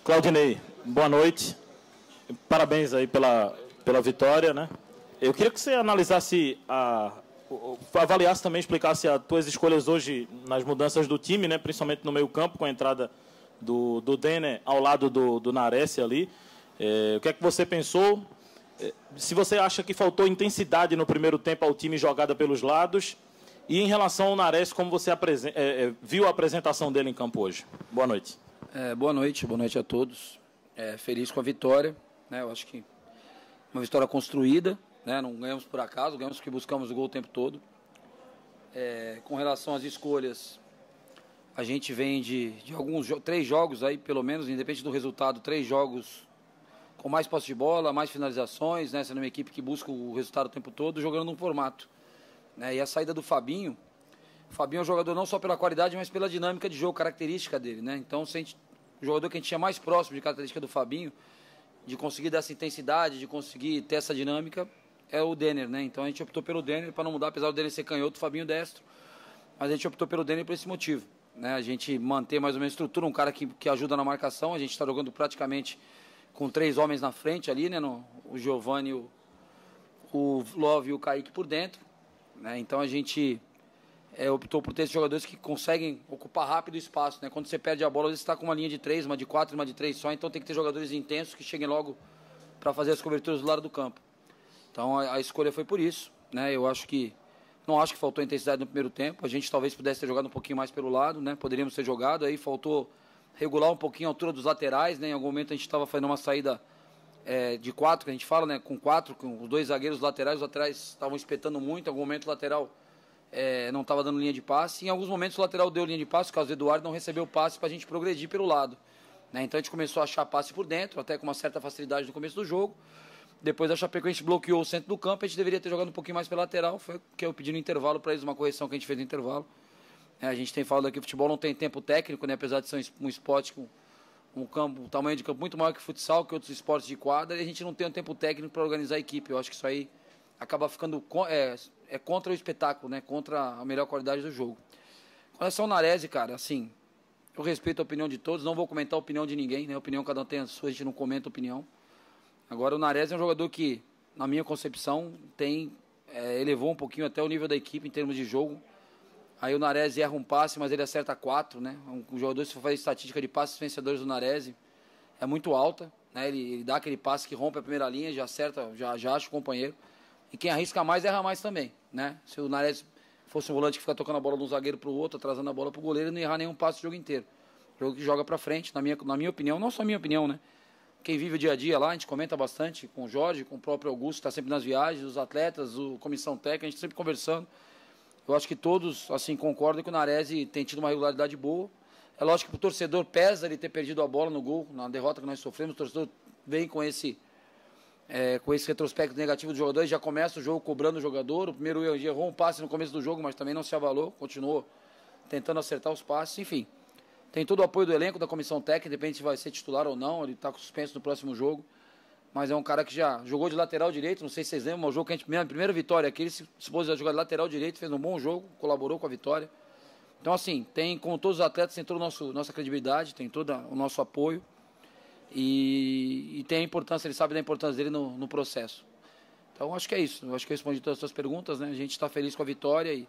Claudinei, boa noite. Parabéns aí pela vitória, né? Eu queria que você analisasse, avaliasse também, explicasse as tuas escolhas hoje nas mudanças do time, né? Principalmente no meio-campo, com a entrada do Denner ao lado do Nares ali. O que é que você pensou? Se você acha que faltou intensidade no primeiro tempo ao time jogada pelos lados. E em relação ao Nares, como você viu a apresentação dele em campo hoje? Boa noite. Boa noite a todos. Feliz com a vitória, né? Eu acho que uma vitória construída, né? Não ganhamos por acaso, ganhamos porque buscamos o gol o tempo todo. Com relação às escolhas, a gente vem de 3 jogos aí, pelo menos, independente do resultado, 3 jogos com mais posse de bola, mais finalizações, né? Sendo uma equipe que busca o resultado o tempo todo, jogando num formato, né? E a saída do Fabinho, o Fabinho é um jogador não só pela qualidade, mas pela dinâmica de jogo, característica dele, né? Então, o jogador que a gente tinha mais próximo de característica do Fabinho, de conseguir dar essa intensidade, de conseguir ter essa dinâmica, é o Denner, né? Então a gente optou pelo Denner para não mudar, apesar do Denner ser canhoto, o Fabinho destro, mas a gente optou pelo Denner por esse motivo, né? A gente manter mais ou menos a estrutura, um cara que ajuda na marcação, a gente está jogando praticamente com 3 homens na frente ali, né? O Giovani, o Love e o Kaique por dentro, né? Então a gente optou por ter esses jogadores que conseguem ocupar rápido o espaço, né? Quando você perde a bola, você está com uma linha de 3, uma de 4, uma de 3 só, então tem que ter jogadores intensos que cheguem logo para fazer as coberturas do lado do campo. Então a escolha foi por isso, né? Não acho que faltou intensidade no primeiro tempo, a gente talvez pudesse ter jogado um pouquinho mais pelo lado, né? Poderíamos ter jogado, aí faltou regular um pouquinho a altura dos laterais, né? Em algum momento a gente estava fazendo uma saída de 4, que a gente fala, né? Com 4, com os 2 zagueiros laterais, os laterais estavam espetando muito, em algum momento o lateral não estava dando linha de passe. Em alguns momentos o lateral deu linha de passe, por causa do Eduardo não recebeu o passe para a gente progredir pelo lado, né? Então a gente começou a achar passe por dentro, até com uma certa facilidade no começo do jogo. Depois a Chapecoense bloqueou o centro do campo, a gente deveria ter jogado um pouquinho mais pela lateral, foi o que eu pedi no intervalo para eles, uma correção que a gente fez no intervalo. A gente tem falado aqui que o futebol não tem tempo técnico, né? Apesar de ser um esporte com um tamanho de campo muito maior que o futsal, que outros esportes de quadra, e a gente não tem um tempo técnico para organizar a equipe. Eu acho que isso aí acaba ficando contra o espetáculo, né? Contra a melhor qualidade do jogo. Com relação ao Nares, cara, assim, eu respeito a opinião de todos, não vou comentar a opinião de ninguém, né? A opinião cada um tem a sua, a gente não comenta a opinião. Agora o Nares é um jogador que, na minha concepção, elevou um pouquinho até o nível da equipe em termos de jogo. Aí o Nares erra um passe, mas ele acerta 4, né? Um jogador, se for fazer estatística de passes vencedores do Nares, é muito alta, né? Ele dá aquele passe que rompe a primeira linha, já acerta, já acha o companheiro. E quem arrisca mais, erra mais também, né? Se o Nares fosse um volante que fica tocando a bola de um zagueiro para o outro, atrasando a bola para o goleiro, ele não ia errar nenhum passe o jogo inteiro. Jogo que joga para frente, na minha opinião, não só a minha opinião, né? Quem vive o dia a dia lá, a gente comenta bastante com o Jorge, com o próprio Augusto, está sempre nas viagens, os atletas, a comissão técnica, a gente sempre conversando. Eu acho que todos, assim, concordam que o Nares tem tido uma regularidade boa. É lógico que o torcedor pesa ele ter perdido a bola no gol, na derrota que nós sofremos, o torcedor vem com esse retrospecto negativo do jogador e já começa o jogo cobrando o jogador. O primeiro errou um passe no começo do jogo, mas também não se abalou, continuou tentando acertar os passes, enfim. Tem todo o apoio do elenco, da comissão técnica, depende se vai ser titular ou não, ele está com suspenso no próximo jogo. Mas é um cara que já jogou de lateral direito, não sei se vocês lembram, o jogo que a gente, primeira vitória aqui, ele se pôs a jogar de lateral direito, fez um bom jogo, colaborou com a vitória. Então, assim, como todos os atletas, tem toda a nossa credibilidade, tem todo o nosso apoio e tem a importância, ele sabe da importância dele no processo. Então, acho que é isso, acho que eu respondi todas as suas perguntas, né? A gente está feliz com a vitória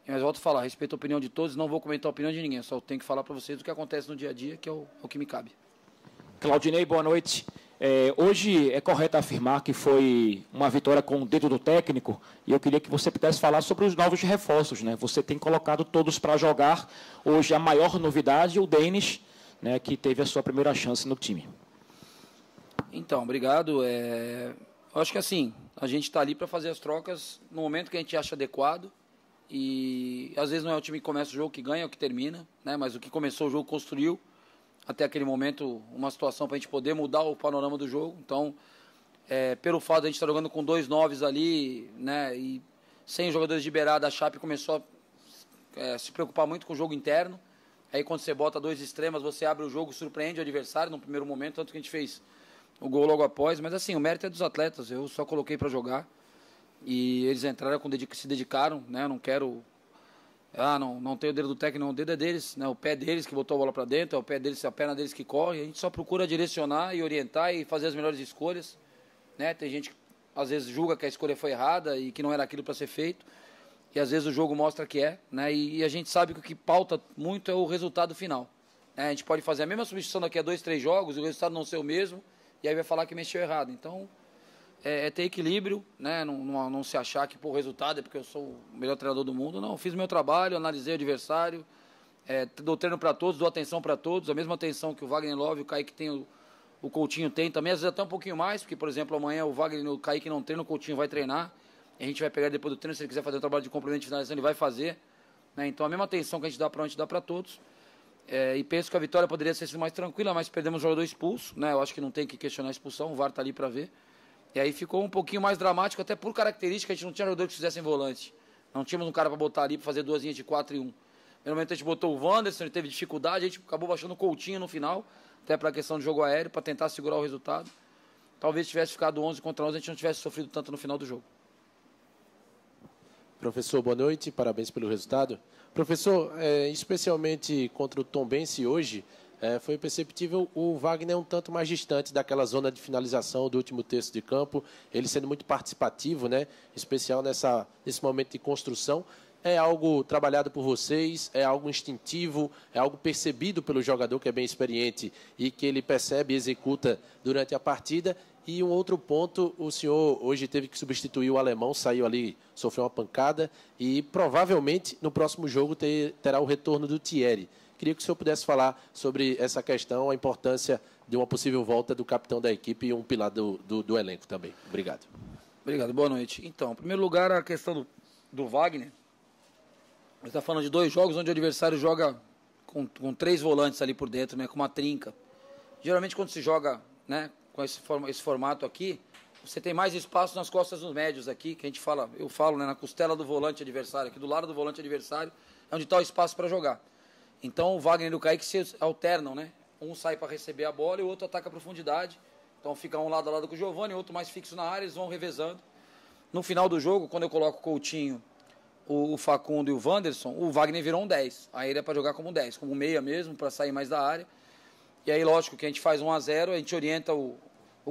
mas volto a falar, respeito a opinião de todos, não vou comentar a opinião de ninguém, só tenho que falar para vocês do que acontece no dia a dia, que é o que me cabe. Claudinei, boa noite. Hoje é correto afirmar que foi uma vitória com o dedo do técnico, e eu queria que você pudesse falar sobre os novos reforços, né? Você tem colocado todos para jogar. Hoje a maior novidade, o Denis, né, que teve a sua primeira chance no time. Então, obrigado. Eu acho que assim, a gente está ali para fazer as trocas no momento que a gente acha adequado, e às vezes não é o time que começa o jogo que ganha, é o que termina, né? Mas o que começou o jogo construiu até aquele momento uma situação para a gente poder mudar o panorama do jogo. Então, pelo fato de a gente estar jogando com 2 noves ali, né, e sem jogadores de beirada, a Chape começou a se preocupar muito com o jogo interno. Aí quando você bota 2 extremas, você abre o jogo, surpreende o adversário no primeiro momento, tanto que a gente fez o gol logo após. Mas assim, o mérito é dos atletas, eu só coloquei para jogar e eles entraram, se dedicaram, né? Não quero Não tem o dedo do técnico, não, o dedo é deles, né? O pé deles que botou a bola para dentro, é o pé deles, a perna deles que corre. A gente só procura direcionar e orientar e fazer as melhores escolhas, né? Tem gente que às vezes julga que a escolha foi errada e que não era aquilo para ser feito. E às vezes o jogo mostra que é, né? E a gente sabe que o que pauta muito é o resultado final, né? A gente pode fazer a mesma substituição daqui a 2, 3 jogos e o resultado não ser o mesmo, e aí vai falar que mexeu errado. Então, é ter equilíbrio, né? Não se achar que o resultado é porque eu sou o melhor treinador do mundo. Não, fiz o meu trabalho, analisei o adversário, dou treino para todos, dou atenção para todos, a mesma atenção que o Wagner Love e o Kaique tem, o Coutinho tem também, às vezes até um pouquinho mais, porque, por exemplo, amanhã o Wagner e o Kaique não treinam, o Coutinho vai treinar, a gente vai pegar depois do treino, se ele quiser fazer um trabalho de complemento de finalização, ele vai fazer, né? Então, a mesma atenção que a gente dá para um, a gente dá para todos. E penso que a vitória poderia ter sido mais tranquila, mas perdemos o jogador expulso, né? Eu acho que não tem que questionar a expulsão, o VAR está ali para ver. E aí ficou um pouquinho mais dramático, até por característica, a gente não tinha jogador que fizessem volante. Não tínhamos um cara para botar ali, para fazer duas linhas de 4 e 1. No momento a gente botou o Wanderson, ele teve dificuldade, a gente acabou baixando o Coutinho no final, até para a questão de jogo aéreo, para tentar segurar o resultado. Talvez tivesse ficado 11 contra 11, a gente não tivesse sofrido tanto no final do jogo. Professor, boa noite, parabéns pelo resultado. Professor, especialmente contra o Tombense hoje, foi perceptível o Wagner um tanto mais distante daquela zona de finalização do último terço de campo, ele sendo muito participativo, né? Especial nesse momento de construção. É algo trabalhado por vocês, é algo instintivo, é algo percebido pelo jogador que é bem experiente e que ele percebe e executa durante a partida. E um outro ponto, o senhor hoje teve que substituir o alemão, saiu ali, sofreu uma pancada e provavelmente no próximo jogo terá o retorno do Thierry. Queria que o senhor pudesse falar sobre essa questão, a importância de uma possível volta do capitão da equipe e um pilar do elenco também. Obrigado. Obrigado, boa noite. Então, em primeiro lugar, a questão do Wagner. Você está falando de 2 jogos onde o adversário joga com 3 volantes ali por dentro, né, com uma trinca. Geralmente, quando se joga, né, com esse formato aqui, você tem mais espaço nas costas dos médios aqui, que a gente fala, eu falo, né, na costela do volante adversário, aqui do lado do volante adversário, é onde está o espaço para jogar. Então, o Wagner e o Kaique se alternam, né? Um sai para receber a bola e o outro ataca a profundidade. Então, fica um lado a lado com o Giovani, outro mais fixo na área, eles vão revezando. No final do jogo, quando eu coloco o Coutinho, o Facundo e o Wanderson, o Wagner virou um 10. Aí ele é para jogar como 10, como meia mesmo, para sair mais da área. E aí, lógico, que a gente faz 1-0, a gente orienta o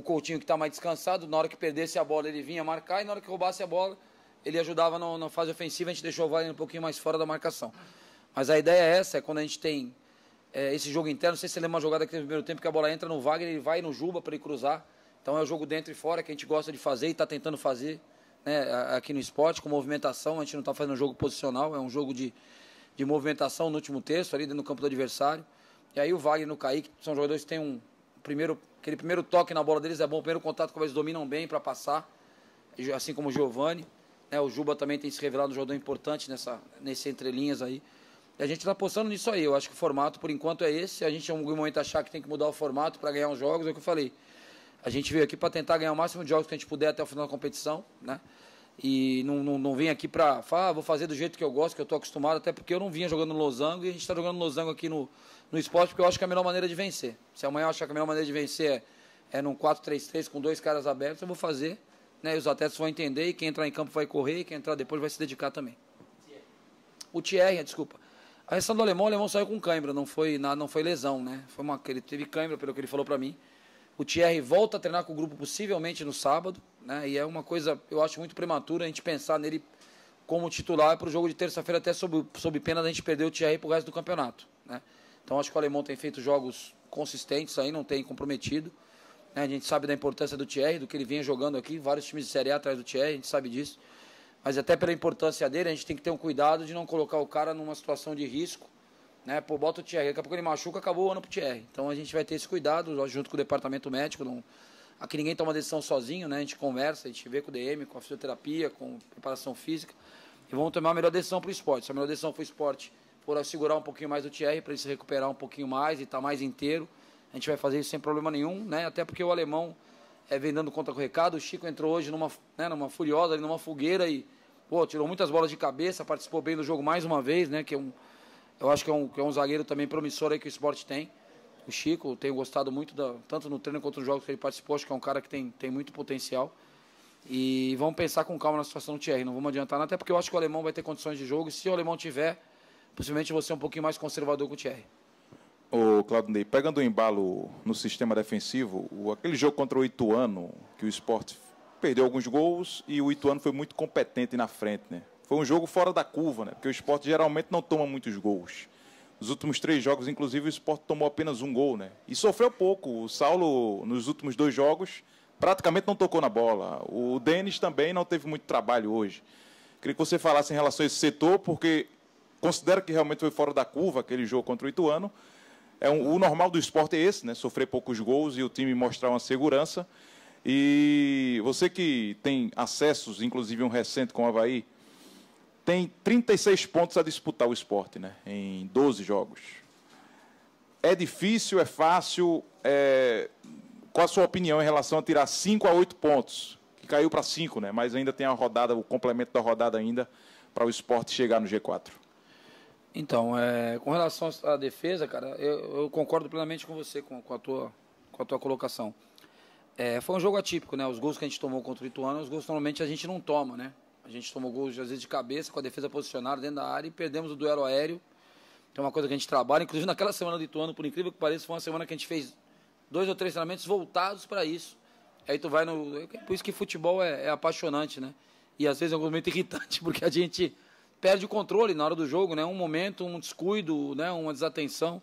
Coutinho que está mais descansado. Na hora que perdesse a bola, ele vinha marcar. E na hora que roubasse a bola, ele ajudava na fase ofensiva. A gente deixou o Wagner um pouquinho mais fora da marcação. Mas a ideia é essa, quando a gente tem esse jogo interno. Não sei se você lembra uma jogada aqui no primeiro tempo, que a bola entra no Wagner, ele vai no Juba para ele cruzar. Então é o jogo dentro e fora que a gente gosta de fazer e está tentando fazer, né, aqui no esporte, com movimentação. A gente não está fazendo um jogo posicional, é um jogo de movimentação no último terço, ali dentro do campo do adversário. E aí o Wagner e o Kaique são jogadores que têm aquele primeiro toque na bola deles é bom, o primeiro contato que eles dominam bem para passar, assim como o Giovani. O Juba também tem se revelado um jogador importante nesse entrelinhas aí. E a gente está apostando nisso aí. Eu acho que o formato, por enquanto, é esse. A gente, em algum momento, achar que tem que mudar o formato para ganhar os jogos. É o que eu falei. A gente veio aqui para tentar ganhar o máximo de jogos que a gente puder até o final da competição, né? E não vim aqui para falar, vou fazer do jeito que eu gosto, que eu estou acostumado, até porque eu não vinha jogando no losango e a gente está jogando no losango aqui no esporte, porque eu acho que é a melhor maneira de vencer. Se amanhã eu achar que a melhor maneira de vencer é num 4-3-3 com 2 caras abertos, eu vou fazer, né? E os atletas vão entender, e quem entrar em campo vai correr, e quem entrar depois vai se dedicar também. O Thierry, desculpa. A questão do alemão, o alemão saiu com cãibra, não foi lesão, né? Ele teve cãibra, pelo que ele falou para mim. O Thierry volta a treinar com o grupo possivelmente no sábado, né? E é uma coisa, eu acho muito prematura a gente pensar nele como titular para o jogo de terça-feira, até sob pena da gente perder o Thierry para o resto do campeonato, né? Então acho que o alemão tem feito jogos consistentes aí, não tem comprometido, né? A gente sabe da importância do Thierry, do que ele vinha jogando aqui, vários times de Série A atrás do Thierry, a gente sabe disso. Mas até pela importância dele, a gente tem que ter um cuidado de não colocar o cara numa situação de risco, né? Pô, bota o Thierry, daqui a pouco ele machuca, acabou o ano pro Thierry. Então a gente vai ter esse cuidado, junto com o departamento médico. Aqui ninguém toma decisão sozinho, né? A gente conversa, a gente vê com o DM, com a fisioterapia, com preparação física. E vamos tomar a melhor decisão para o esporte. Se a melhor decisão for o esporte, for segurar um pouquinho mais o Thierry, para ele se recuperar um pouquinho mais e estar mais inteiro, a gente vai fazer isso sem problema nenhum, né? Até porque o alemão vem dando conta com o recado. O Chico entrou hoje numa furiosa, numa fogueira e tirou muitas bolas de cabeça, participou bem do jogo mais uma vez, né? Eu acho que é um zagueiro também promissor aí que o esporte tem. O Chico, eu tenho gostado muito, tanto no treino quanto nos jogos que ele participou, acho que é um cara que tem muito potencial. E vamos pensar com calma na situação do Thierry, não vamos adiantar nada, até porque eu acho que o alemão vai ter condições de jogo, e se o alemão tiver, possivelmente vou ser um pouquinho mais conservador com o Thierry. Ô, Claudinei, pegando o embalo no sistema defensivo, aquele jogo contra o Ituano, que o Sport perdeu alguns gols e o Ituano foi muito competente na frente, né? Foi um jogo fora da curva, né? Porque o Sport geralmente não toma muitos gols. Nos últimos 3 jogos, inclusive, o Sport tomou apenas 1 gol, né? E sofreu pouco. O Saulo, nos últimos 2 jogos, praticamente não tocou na bola. O Denis também não teve muito trabalho hoje. Queria que você falasse em relação a esse setor, porque considero que realmente foi fora da curva aquele jogo contra o Ituano. O normal do Sport é esse, né? Sofrer poucos gols e o time mostrar uma segurança. E você que tem acessos, inclusive um recente com o Avaí, tem 36 pontos a disputar o Sport, né? Em 12 jogos. É difícil, é fácil? Qual a sua opinião em relação a tirar 5 a 8 pontos? Que caiu para 5, né? Mas ainda tem a rodada, o complemento da rodada ainda, para o Sport chegar no G4. Então, com relação à defesa, cara, eu concordo plenamente com você, com a tua colocação. Foi um jogo atípico, né? Os gols que a gente tomou contra o Ituano, os gols normalmente a gente não toma, né? A gente tomou gols, às vezes, de cabeça, com a defesa posicionada dentro da área e perdemos o duelo aéreo. Então, é uma coisa que a gente trabalha. Inclusive, naquela semana do Ituano, por incrível que pareça, foi uma semana que a gente fez 2 ou 3 treinamentos voltados para isso. Aí tu vai no... Por isso que futebol é apaixonante, né? E, às vezes, é um momento irritante, porque a gente perde o controle na hora do jogo, né? Um momento, um descuido, né? Uma desatenção.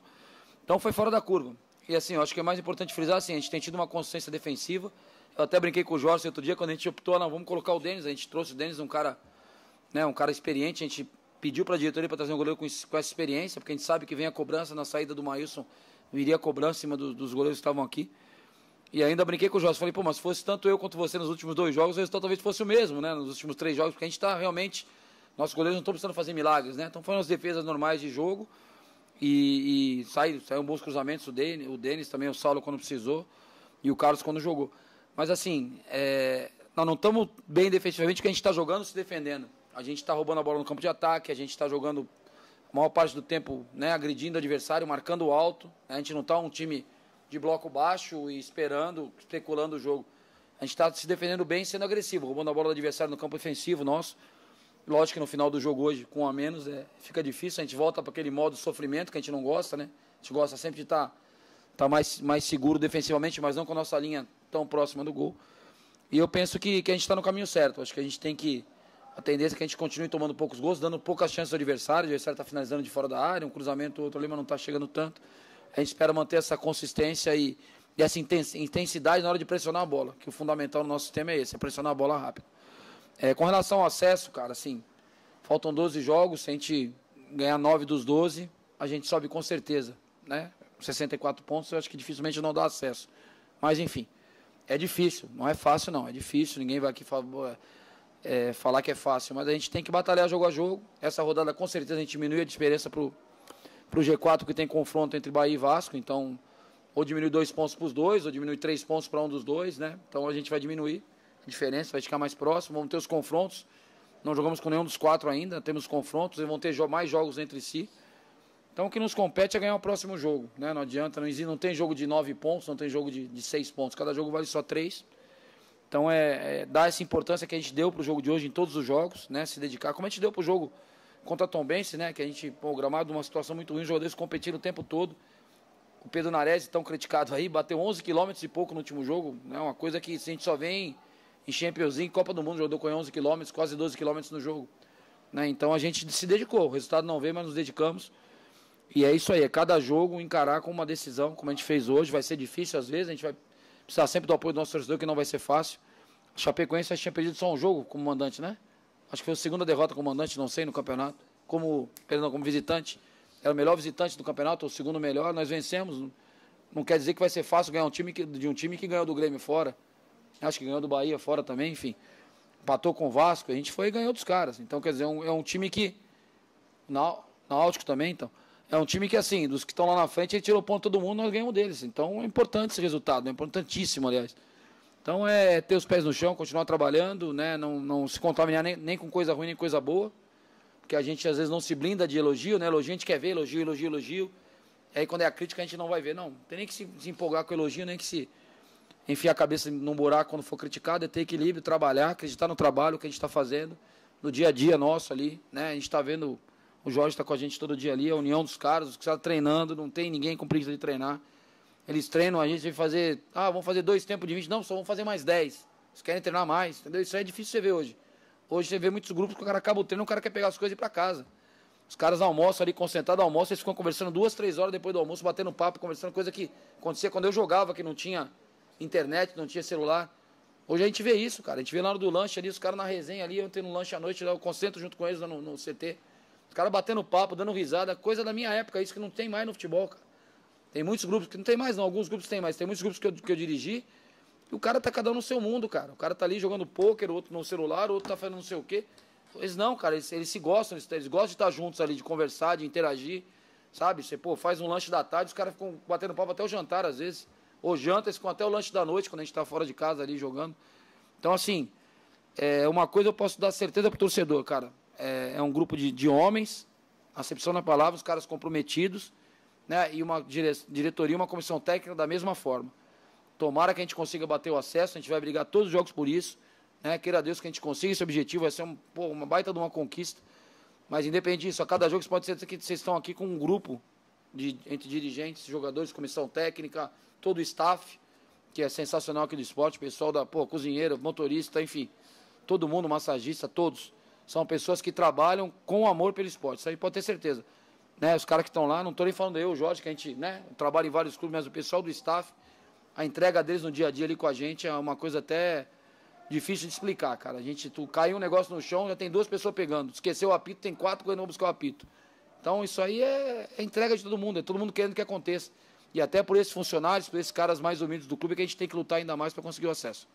Então, foi fora da curva. E, assim, eu acho que é mais importante frisar, assim, a gente tem tido uma consciência defensiva. Eu até brinquei com o Jorge outro dia, quando a gente optou, não, vamos colocar o Denis. A gente trouxe o Denis, um cara experiente. A gente pediu para a diretoria para trazer um goleiro com essa experiência, porque a gente sabe que vem a cobrança na saída do Maílson, viria a cobrança em cima dos goleiros que estavam aqui. E ainda brinquei com o Jorge, falei, pô, mas se fosse tanto eu quanto você nos últimos 2 jogos, o resultado talvez fosse o mesmo, né? Nos últimos 3 jogos, porque a gente está realmente, nossos goleiros não estão precisando fazer milagres, né? Então foram as defesas normais de jogo e saíram bons cruzamentos, o Denis também, o Saulo quando precisou e o Carlos quando jogou. Mas assim, nós não estamos bem defensivamente porque a gente está jogando se defendendo. A gente está roubando a bola no campo de ataque, a gente está jogando a maior parte do tempo, né, agredindo o adversário, marcando alto. A gente não está um time de bloco baixo e especulando o jogo. A gente está se defendendo bem, sendo agressivo, roubando a bola do adversário no campo ofensivo nosso. Lógico que no final do jogo hoje, com 1 a menos, fica difícil. A gente volta para aquele modo sofrimento que a gente não gosta, né? A gente gosta sempre de estar mais seguro defensivamente, mas não com a nossa linha tão próxima do gol. E eu penso que a gente está no caminho certo. Acho que a gente tem que... A tendência é que a gente continue tomando poucos gols, dando poucas chances ao adversário. O adversário está finalizando de fora da área, um cruzamento, outro ali, mas não está chegando tanto. A gente espera manter essa consistência e essa intensidade na hora de pressionar a bola, que o fundamental no nosso sistema é esse, é pressionar a bola rápido. Com relação ao acesso, cara, assim, faltam 12 jogos, se a gente ganhar 9 dos 12, a gente sobe com certeza, né? 64 pontos, eu acho que dificilmente não dá acesso. Mas, enfim, é difícil, não é fácil não, é difícil, ninguém vai aqui falar que é fácil, mas a gente tem que batalhar jogo a jogo. Essa rodada, com certeza, a gente diminui a diferença para o G4, que tem confronto entre Bahia e Vasco, então, ou diminui 2 pontos para os dois, ou diminui 3 pontos para um dos dois, né? Então, a gente vai diminuir a diferença, vai ficar mais próximo, vamos ter os confrontos. Não jogamos com nenhum dos 4 ainda, temos confrontos e vão ter mais jogos entre si. Então, o que nos compete é ganhar o próximo jogo, né? Não adianta, não tem jogo de 9 pontos, não tem jogo de 6 pontos, cada jogo vale só 3. Então, dar essa importância que a gente deu para o jogo de hoje em todos os jogos, né? Se dedicar, como a gente deu para o jogo contra a Tombense, né? Que a gente, o gramado, uma situação muito ruim, os jogadores competiram o tempo todo. O Pedro Nares, tão criticado aí, bateu 11 km e pouco no último jogo, né? Uma coisa que a gente só vê em Champions League, Copa do Mundo, jogador com 11 km, quase 12 km no jogo, né? Então, a gente se dedicou, o resultado não veio, mas nos dedicamos. E é isso aí, é cada jogo encarar com uma decisão, como a gente fez hoje. Vai ser difícil às vezes, a gente vai precisar sempre do apoio do nosso torcedor, que não vai ser fácil. A Chapecoense tinha perdido só um jogo como mandante, né? Acho que foi a segunda derrota como mandante, não sei, no campeonato. Como visitante. Era o melhor visitante do campeonato, ou o segundo melhor. Nós vencemos. Não quer dizer que vai ser fácil ganhar de um time que ganhou do Grêmio fora. Acho que ganhou do Bahia fora também, enfim. Empatou com o Vasco, a gente foi e ganhou dos caras. Então, quer dizer, é um time que... Náutico também, então. É um time que, assim, dos que estão lá na frente, ele tirou ponto todo mundo, nós ganhamos deles. Então, é importante esse resultado, é importantíssimo, aliás. Então, é ter os pés no chão, continuar trabalhando, né? Não se contaminar nem com coisa ruim, nem coisa boa. Porque a gente, às vezes, não se blinda de elogio, né? Elogio a gente quer ver, elogio. E aí, quando é a crítica, a gente não vai ver. Não tem nem que se empolgar com o elogio, nem que se enfiar a cabeça num buraco quando for criticado. É ter equilíbrio, trabalhar, acreditar no trabalho que a gente está fazendo, no dia a dia nosso ali, né? A gente está vendo O Jorge está com a gente todo dia ali, a união dos caras, os caras treinando, não tem ninguém com preguiça de treinar. Eles treinam, a gente vai fazer, vamos fazer 2 tempos de 20, não, só vamos fazer mais 10. Eles querem treinar mais, entendeu? Isso aí é difícil você ver hoje. Hoje você vê muitos grupos que o cara acaba o treino, o cara quer pegar as coisas e ir para casa. Os caras almoçam ali, concentrados, almoçam, eles ficam conversando 2, 3 horas depois do almoço, batendo papo, conversando, coisa que acontecia quando eu jogava, que não tinha internet, não tinha celular. Hoje a gente vê isso, cara. A gente vê na hora do lanche ali, os caras na resenha ali, eu tenho um lanche à noite, eu concentro junto com eles no CT. Os caras batendo papo, dando risada, coisa da minha época, isso que não tem mais no futebol, cara. Tem muitos grupos que não tem mais, não. Alguns grupos tem mais. Tem muitos grupos que eu dirigi e o cara tá cada um no seu mundo, cara. O cara tá ali jogando pôquer, o outro no celular, o outro tá fazendo não sei o quê. Eles não, cara, eles se gostam, eles gostam de estar juntos ali, de conversar, de interagir, sabe? Você, faz um lanche da tarde, os caras ficam batendo papo até o jantar, às vezes. Ou janta, eles ficam até o lanche da noite, quando a gente tá fora de casa ali jogando. Então, assim, uma coisa eu posso dar certeza pro torcedor, cara. É um grupo de homens, acepção na palavra, os caras comprometidos, né? E uma diretoria, uma comissão técnica da mesma forma. Tomara que a gente consiga bater o acesso, a gente vai brigar todos os jogos por isso, né? Queira Deus que a gente consiga esse objetivo, vai ser uma baita de uma conquista. Mas independente disso, a cada jogo pode ser que vocês estão aqui com um grupo entre dirigentes, jogadores, comissão técnica, todo o staff, que é sensacional aqui do esporte, pessoal da cozinheiro, motorista, enfim, todo mundo, massagista, todos. São pessoas que trabalham com amor pelo esporte, isso aí pode ter certeza. Né, os caras que estão lá, não estou nem falando eu, o Jorge, que a gente trabalha em vários clubes, mas o pessoal do staff, a entrega deles no dia a dia ali com a gente é uma coisa até difícil de explicar, cara. Tu cai um negócio no chão, já tem 2 pessoas pegando. Esqueceu o apito, tem 4 que não buscar o apito. Então isso aí é entrega de todo mundo, é todo mundo querendo que aconteça. E até por esses funcionários, por esses caras mais humildes do clube, que a gente tem que lutar ainda mais para conseguir o acesso.